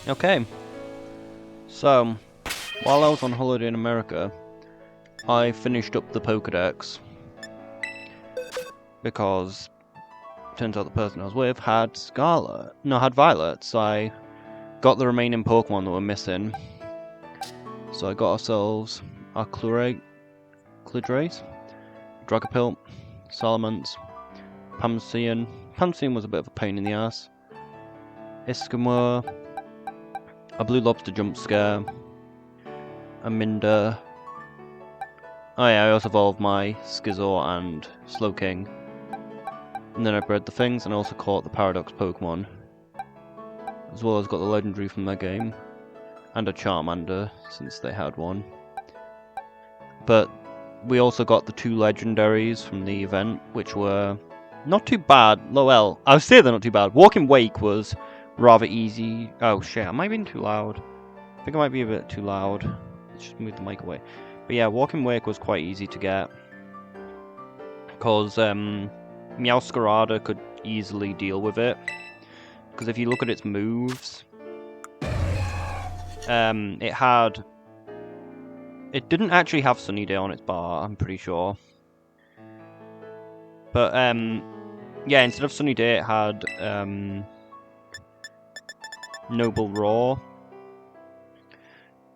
Okay, so while I was on holiday in America, I finished up the pokedex because turns out the person I was with had had Violet, so I got the remaining Pokemon that were missing. So I got ourselves our Clidrate, Dragapult, Salamence, Pansean. Pansean was a bit of a pain in the ass. Iskimor, a Blue Lobster Jump Scare, a Minder. Oh yeah, I also evolved my Skizor and Slowking. And then I bred the things and I also caught the Paradox Pokemon. As well as got the legendary from their game. And a Charmander, since they had one. But we also got the 2 legendaries from the event, which were not too bad. Well, I would say they're not too bad. Walking Wake was rather easy. Oh shit, am I being too loud? I think I might be a bit too loud. Let's just move the mic away. But yeah, Walking Wake was quite easy to get. Because Meowscarada could easily deal with it. Because if you look at its moves, it didn't actually have Sunny Day on its bar, I'm pretty sure. But yeah, instead of Sunny Day, it had Noble Roar.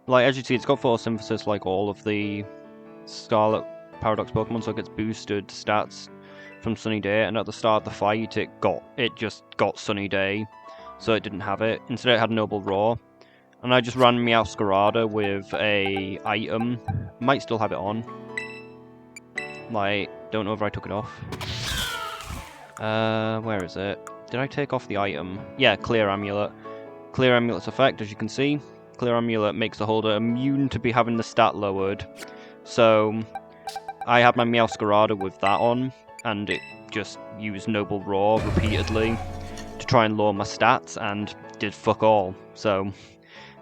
Like, as you see, it's got photosynthesis like all of the Scarlet Paradox Pokemon, so it gets boosted stats from Sunny Day, and at the start of the fight, it just got Sunny Day, so it didn't have it. Instead, it had Noble Roar, and I just ran Meowscarada with a item. Might still have it on. Like, don't know if I took it off. Where is it? Did I take off the item? Yeah, Clear Amulet. Clear Amulet's effect, as you can see. Clear Amulet makes the holder immune to be having the stat lowered. So, I had my Meowscarada with that on, and it just used Noble Roar repeatedly to try and lower my stats, and did fuck all. So,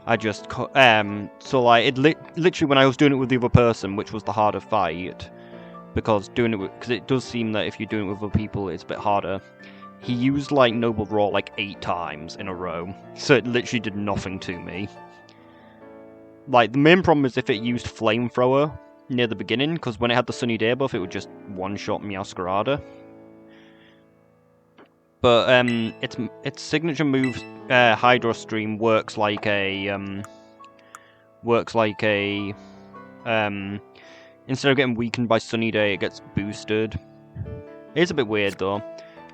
I just, so like, literally when I was doing it with the other person, which was the harder fight, because it does seem that if you're doing it with other people, it's a bit harder. He used like Noble Roar like 8 times in a row, so it literally did nothing to me. Like, the main problem is if it used Flamethrower near the beginning, because when it had the Sunny Day buff, it would just one-shot Meowscarada. But its signature move, Hydro Stream, works like a instead of getting weakened by Sunny Day, it gets boosted. It is a bit weird though.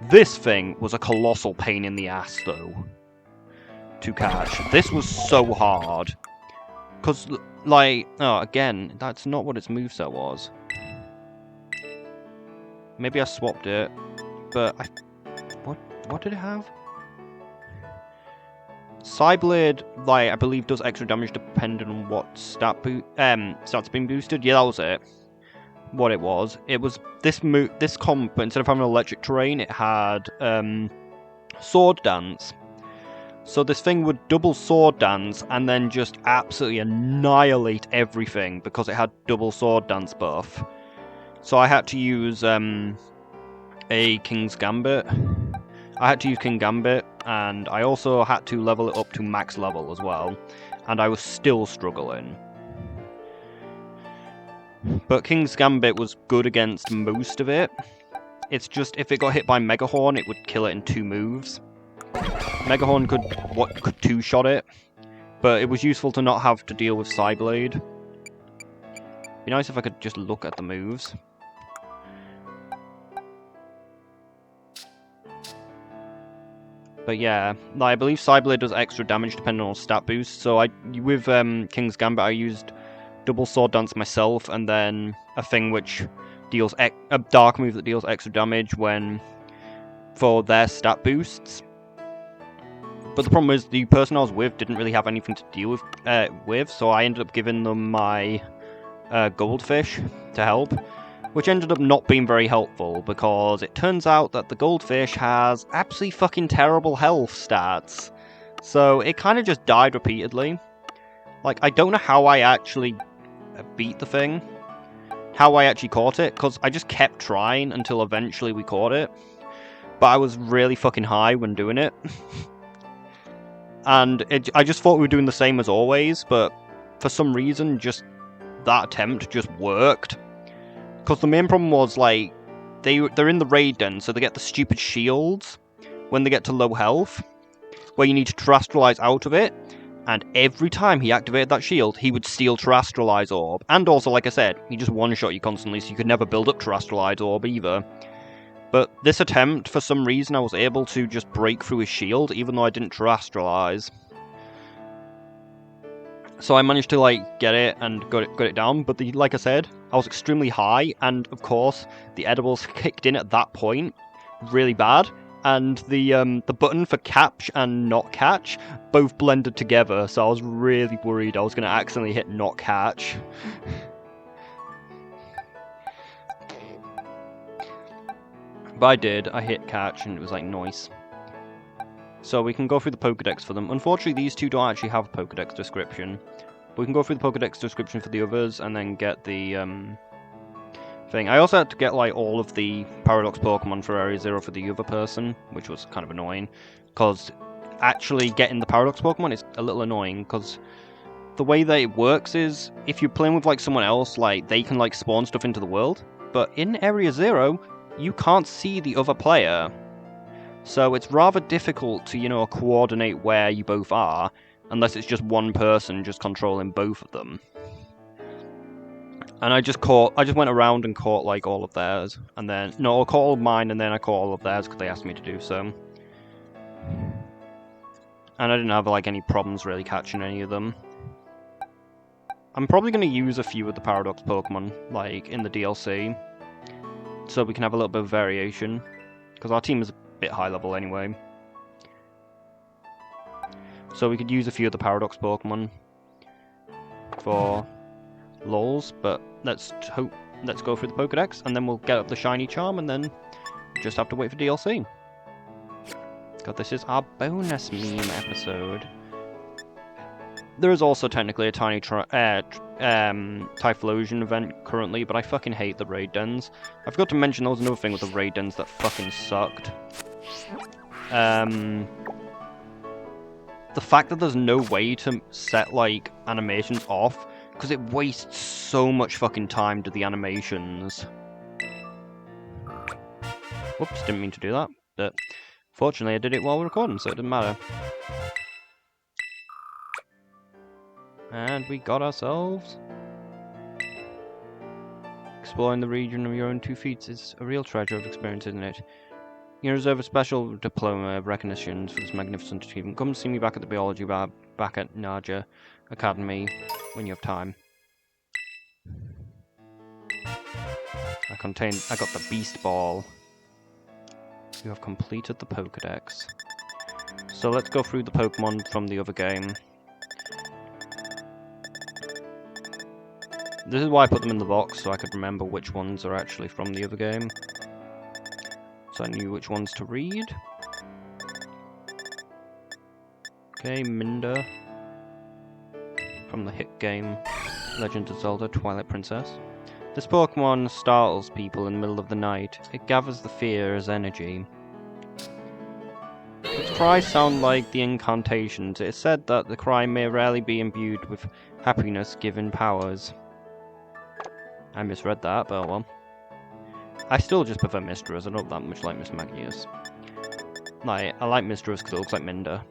This thing was a colossal pain in the ass though to catch. This was so hard. Because, like, oh, again, that's not what its moveset was. Maybe I swapped it, but what did it have? Psyblade, like, I believe does extra damage depending on what stats being boosted. Yeah, that was it. What it was this comp, but instead of having electric terrain, it had Sword Dance. So this thing would double Sword Dance and then just absolutely annihilate everything because it had double Sword Dance buff. So I had to use a King's Gambit. I had to use King Gambit, and I also had to level it up to max level as well, and I was still struggling. But King's Gambit was good against most of it. It's just, if it got hit by Megahorn, it would kill it in 2 moves. Megahorn could 2-shot it, but it was useful to not have to deal with Psyblade. Be nice if I could just look at the moves. But yeah, I believe Psyblade does extra damage depending on stat boost, so with King's Gambit I used double Sword Dance myself, and then a thing which deals a dark move that deals extra damage for their stat boosts. But the problem is the person I was with didn't really have anything to deal with, so I ended up giving them my Goldfish to help, which ended up not being very helpful because it turns out that the Goldfish has absolutely fucking terrible health stats. So it kind of just died repeatedly. Like, I don't know how I actually beat the thing, how I actually caught it, because I just kept trying until eventually we caught it. But I was really fucking high when doing it. and I just thought we were doing the same as always, but for some reason, just that attempt just worked. Because the main problem was, like, they're in the raid den, so they get the stupid shields when they get to low health, where you need to terrestrialize out of it, and every time he activated that shield, he would steal terrestrialize orb. And also, like I said, he just one-shot you constantly, so you could never build up terrestrialize orb either. But this attempt, for some reason, I was able to just break through his shield, even though I didn't terrestrialize. So I managed to, like, get it and got it down, but like I said, I was extremely high, and of course, the edibles kicked in at that point really bad, and the button for catch and not catch both blended together, so I was really worried I was going to accidentally hit not catch. But I did, I hit catch, and it was like, nice. So we can go through the Pokedex for them. Unfortunately, these two don't actually have a Pokedex description. But we can go through the Pokedex description for the others, and then get the thing. I also had to get, like, all of the Paradox Pokemon for Area 0 for the other person, which was kind of annoying. Because actually getting the Paradox Pokemon is a little annoying, because the way that it works is, if you're playing with, like, someone else, like, they can, like, spawn stuff into the world. But in Area 0, you can't see the other player. So it's rather difficult to, you know, coordinate where you both are, unless it's just one person just controlling both of them. And I just went around and caught, like, all of theirs, and then, no, I caught all of mine, and then I caught all of theirs, because they asked me to do so. And I didn't have, like, any problems really catching any of them. I'm probably going to use a few of the Paradox Pokemon, like, in the DLC, so we can have a little bit of variation, because our team is a bit high level anyway. So we could use a few of the Paradox Pokemon for lols, but let's go through the Pokedex, and then we'll get up the shiny charm, and then just have to wait for DLC. God, this is our bonus meme episode. There is also technically a tiny Typhlosion event currently, but I fucking hate the raid dens. I forgot to mention there was another thing with the raid dens that fucking sucked. The fact that there's no way to set, like, animations off, because it wastes so much fucking time to the animations. Whoops, didn't mean to do that, but fortunately I did it while we're recording, so it didn't matter. And we got ourselves... Exploring the region of your own 2 feet is a real treasure of experience, isn't it? You reserve a special diploma of recognition for this magnificent achievement. Come see me back at the biology lab, back at Naja Academy, when you have time. I got the Beast Ball. You have completed the Pokedex. So let's go through the Pokemon from the other game. This is why I put them in the box, so I could remember which ones are actually from the other game. So I knew which ones to read. Okay, Minda. From the hit game Legend of Zelda Twilight Princess. This Pokemon startles people in the middle of the night. It gathers the fear as energy. Its cries sound like the incantations. It is said that the cry may rarely be imbued with happiness-giving powers. I misread that, but well. I still just prefer Misdreavus. I don't that much like Miss Magnius. Like, I like Misdreavus because it looks like Minda.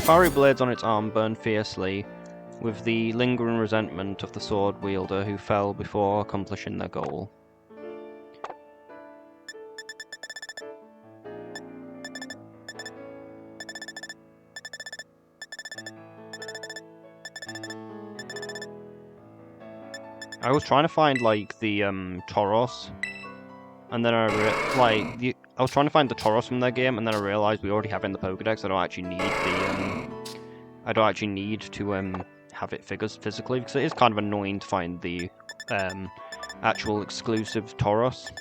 Fiery blades on its arm burn fiercely, with the lingering resentment of the sword wielder who fell before accomplishing their goal. I was trying to find, like, the Tauros, and then I was trying to find the Tauros from their game, and then I realized we already have it in the Pokedex. I don't actually need to have it physically, because it is kind of annoying to find the actual exclusive Tauros,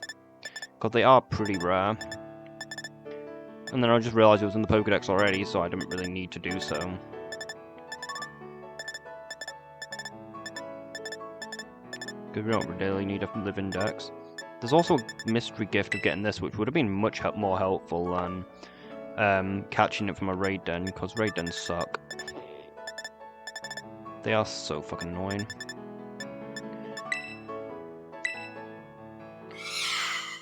because they are pretty rare. And then I just realized it was in the Pokedex already, so I didn't really need to do so. because we don't really need a live index. There's also a mystery gift of getting this, which would have been much more helpful than catching it from a raid den, because raid dens suck. They are so fucking annoying.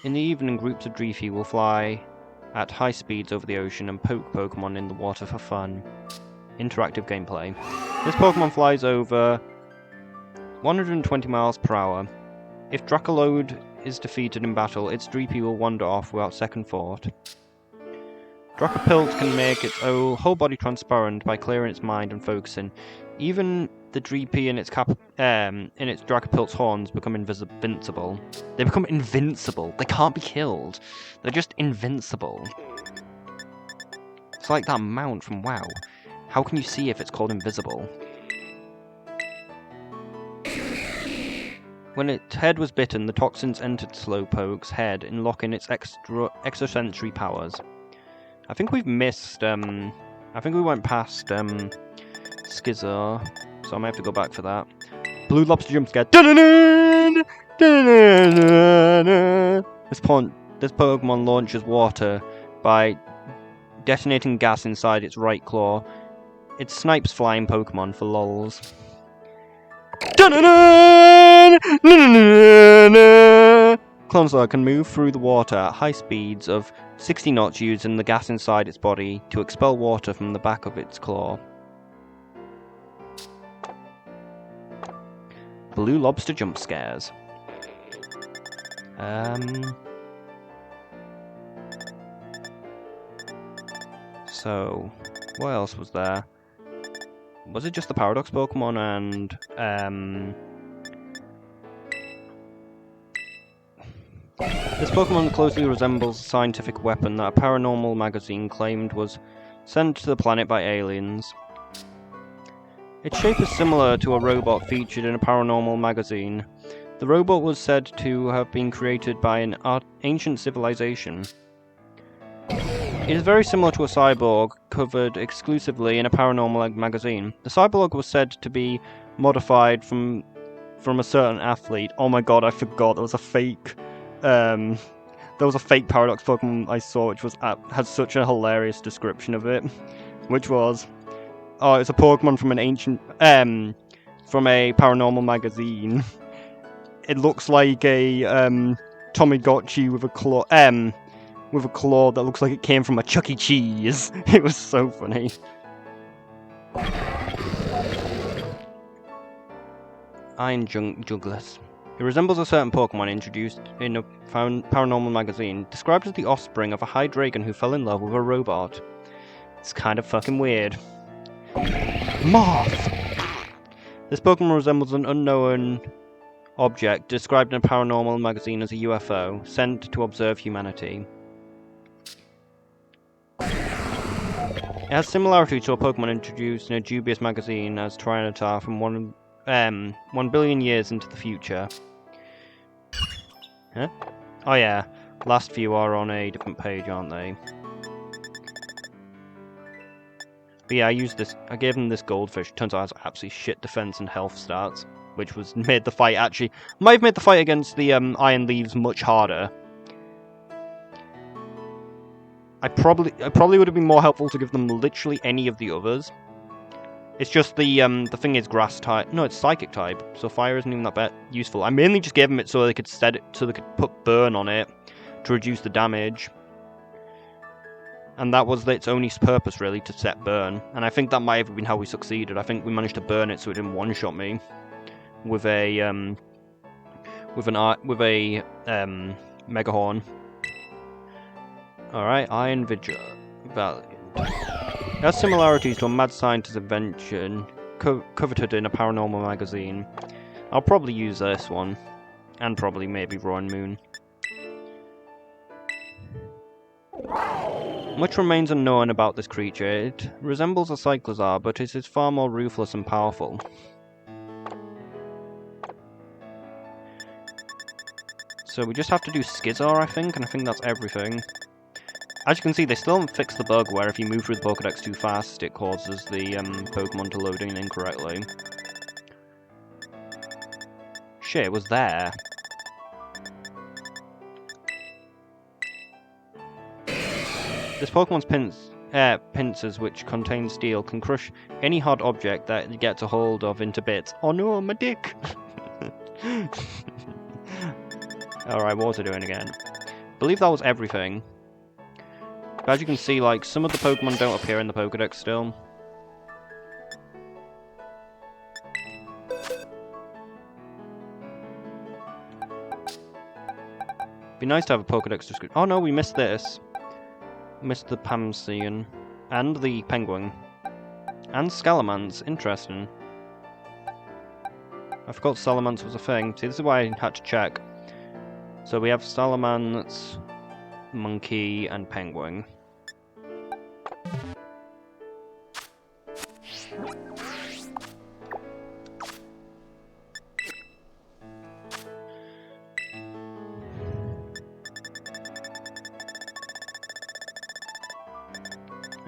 In the evening, groups of Dreepy will fly at high speeds over the ocean and poke Pokemon in the water for fun. Interactive gameplay. This Pokemon flies over 120 miles per hour. If Dracoload is defeated in battle, its Dreepy will wander off without second thought. Dracopult can make its whole body transparent by clearing its mind and focusing. Even the Dreepy in its Dracopult's horns become invincible. They become invincible. They can't be killed. They're just invincible. It's like that mount from WoW. How can you see if it's called invisible? When its head was bitten, the toxins entered Slowpoke's head, unlocking its extrasensory powers. I think we've missed, I think we went past, Skizzer, so I might have to go back for that. Blue Lobster jump scare. This Pokemon launches water by detonating gas inside its right claw. It snipes flying Pokemon for lols. Clonstar can move through the water at high speeds of 60 knots using the gas inside its body to expel water from the back of its claw. Blue Lobster jump scares. So, what else was there? Was it just the Paradox Pokemon and, This Pokemon closely resembles a scientific weapon that a paranormal magazine claimed was sent to the planet by aliens. Its shape is similar to a robot featured in a paranormal magazine. The robot was said to have been created by an ancient civilization. It is very similar to a cyborg covered exclusively in a paranormal magazine. The cyborg was said to be modified from a certain athlete. Oh my god, I forgot, there was a fake Paradox Pokemon I saw which had such a hilarious description of it. Which was, oh, it's a Pokemon from an ancient, from a paranormal magazine. It looks like a, Tamagotchi with a claw that looks like it came from a Chuck E. Cheese. It was so funny. Iron Jugless. It resembles a certain Pokemon introduced in a paranormal magazine, described as the offspring of a Hydreigon who fell in love with a robot. It's kind of fucking weird. Moth! This Pokemon resembles an unknown object described in a paranormal magazine as a UFO, sent to observe humanity. It has similarity to a Pokemon introduced in a dubious magazine as Tyranitar from 1 billion years into the future. Huh? Oh yeah, last few are on a different page, aren't they? But yeah, I gave him this goldfish. Turns out it has absolutely shit defense and health stats, which might have made the fight against the Iron Leaves much harder. I probably would have been more helpful to give them literally any of the others. It's just the thing is grass type. No, it's psychic type, so fire isn't even that useful. I mainly just gave them it so they could put burn on it to reduce the damage. And that was its only purpose, really, to set burn. And I think that might have been how we succeeded. I think we managed to burn it so it didn't one-shot me with a Mega Horn. Alright, Iron Vigor. Valiant. It has similarities to a mad scientist's invention coveted in a paranormal magazine. I'll probably use this one. And probably maybe Rowan Moon. Much remains unknown about this creature. It resembles a Cyclizar, but it is far more ruthless and powerful. So we just have to do Skizar, I think, and I think that's everything. As you can see, they still haven't fixed the bug where if you move through the Pokedex too fast, it causes the Pokemon to load in incorrectly. Shit, it was there. This Pokemon's pincers, which contain steel, can crush any hard object that it gets a hold of into bits. Oh no, my dick! Alright, what was I doing again? I believe that was everything. But as you can see, like, some of the Pokemon don't appear in the Pokedex still. Be nice to have a Pokedex description. Oh no, we missed this. Missed the Pamsean. And the Penguin. And Scalamance. Interesting. I forgot Salamence was a thing. See, this is why I had to check. So we have Salamence, Monkey, and Penguin.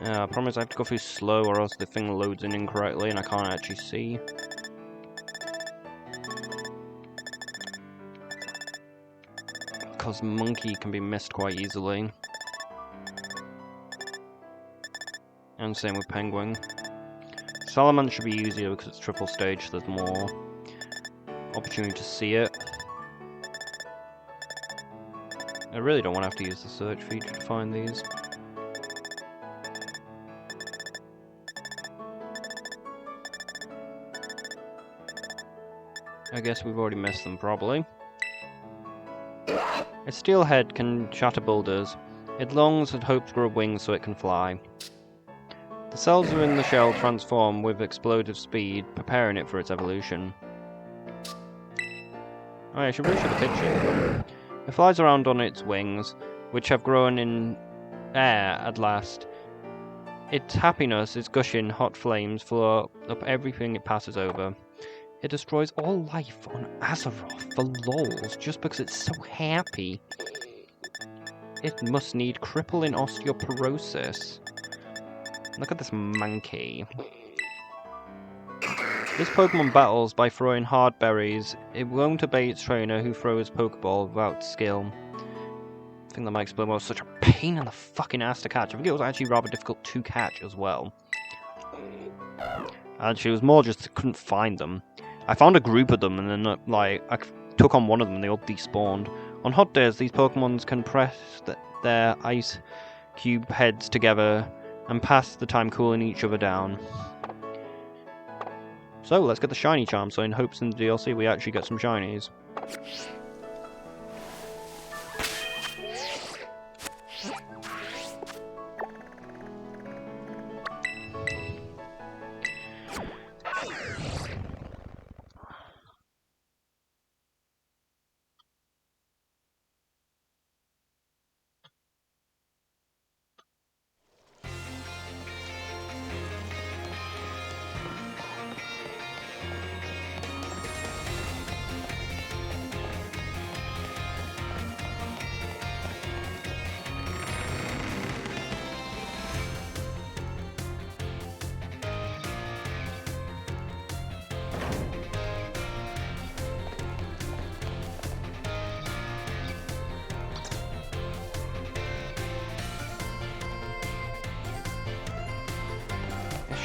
Yeah, I promise I have to go through slow or else the thing loads in incorrectly and I can't actually see. Because Monkey can be missed quite easily. And same with Penguin. Salamence should be easier because it's triple stage, so there's more opportunity to see it. I really don't want to have to use the search feature to find these. I guess we've already missed them, probably. Its steel head can shatter boulders. It longs and hopes grow wings so it can fly. The cells within the shell transform with explosive speed, preparing it for its evolution. Oh, I should really show the picture. It flies around on its wings, which have grown in air at last. Its happiness is gushing hot flames flow up everything it passes over. It destroys all life on Azeroth for lols just because it's so happy. It must need crippling osteoporosis. Look at this monkey. This Pokemon battles by throwing hard berries. It won't obey its trainer who throws Pokeball without skill. I think that might explain why it was such a pain in the fucking ass to catch. I think it was actually rather difficult to catch as well. Actually, it was more just couldn't find them. I found a group of them and then like I took on one of them and they all despawned. On hot days, these Pokemons can press their ice cube heads together and pass the time cooling each other down. So let's get the shiny charm, so in hopes in the DLC we actually get some shinies.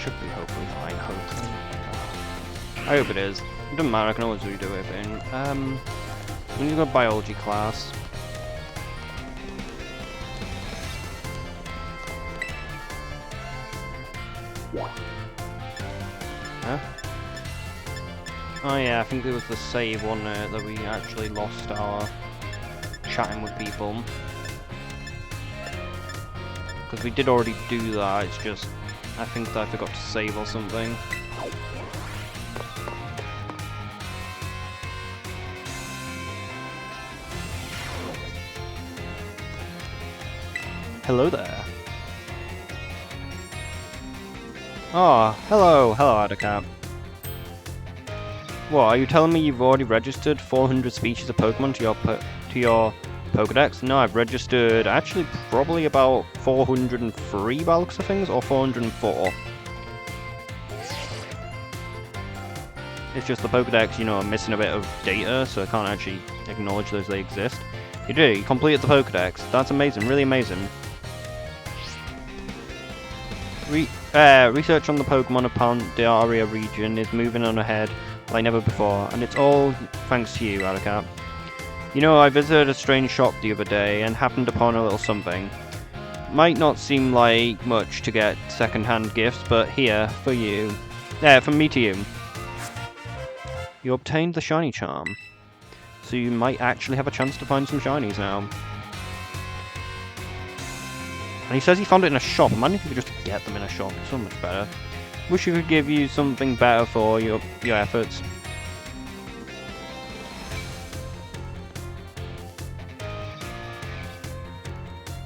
Should be hopefully fine, hopefully. I hope it is. It doesn't matter, I can always redo everything. We need to go biology class. Huh? Oh yeah, I think it was the save one that we actually lost our chatting with people. Because we did already do that, it's just I think that I forgot to save or something. Hello there. Oh, hello, Adacap. What, are you telling me you've already registered 400 species of Pokemon to your Pokedex? No, I've registered actually probably about 403 by looks of things, or 404. It's just the Pokedex, you know, are missing a bit of data, so I can't actually acknowledge those they exist. You did, you completed the Pokedex. That's amazing, really amazing. Research on the Pokemon of Pandaria region is moving on ahead like never before, and it's all thanks to you, Adhocap. You know, I visited a strange shop the other day and happened upon a little something. Might not seem like much to get second-hand gifts, but here, for you. From me to you. You obtained the shiny charm, so you might actually have a chance to find some shinies now. And he says he found it in a shop. Imagine if you could just get them in a shop. It's so much better. Wish you could give you something better for your efforts.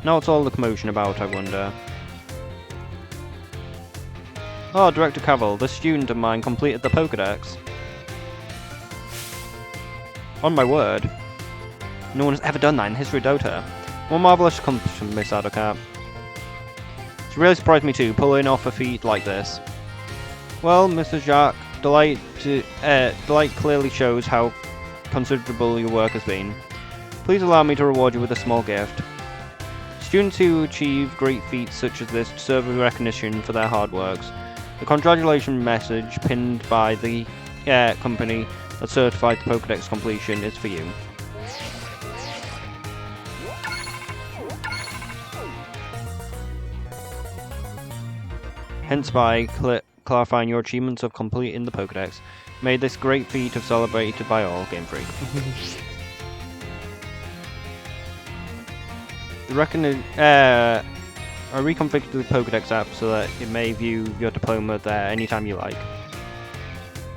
Now what's all the commotion about, I wonder? Oh, Director Cavil, this student of mine completed the Pokedex. On my word. No one has ever done that in history of Dota. What marvellous accomplishment, Miss Adhocap. It's really surprised me too, pulling off a feat like this. Well, Mr. Jacques, delight clearly shows how considerable your work has been. Please allow me to reward you with a small gift. Students who achieve great feats such as this deserve recognition for their hard works. The congratulation message pinned by the company that certified the Pokedex completion is for you. Hence by clarifying your achievements of completing the Pokedex. May this great feat have celebrated by all, Game Freak. I reconfigured the Pokedex app so that it may view your diploma there anytime you like.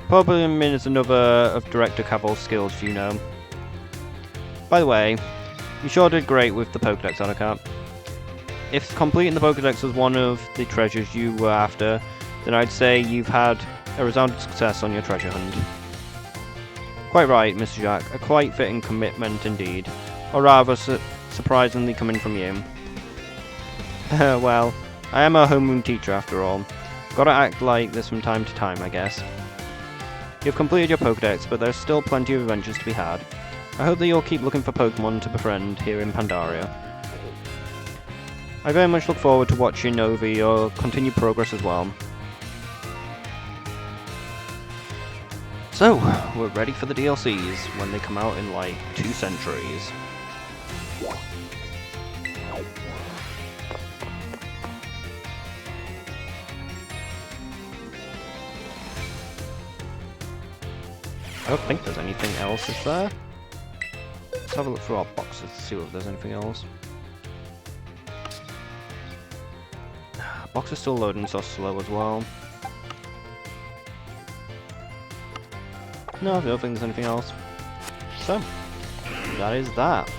Pokémon is another of Director Cavil's skills, you know. By the way, you sure did great with the Pokedex, Adhocap. If completing the Pokedex was one of the treasures you were after, then I'd say you've had a resounding success on your treasure hunt. Quite right, Mr. Jacques, a quite fitting commitment indeed, or rather surprisingly coming from you. Well, I am a homeroom teacher after all. Gotta act like this from time to time, I guess. You've completed your Pokedex, but there's still plenty of adventures to be had. I hope that you'll keep looking for Pokemon to befriend here in Pandaria. I very much look forward to watching over your continued progress as well. So, we're ready for the DLCs when they come out in like 2 centuries. I don't think there's anything else, is there? Let's have a look through our boxes to see if there's anything else. Box is still loading so slow as well. No, I don't think there's anything else. So, that is that.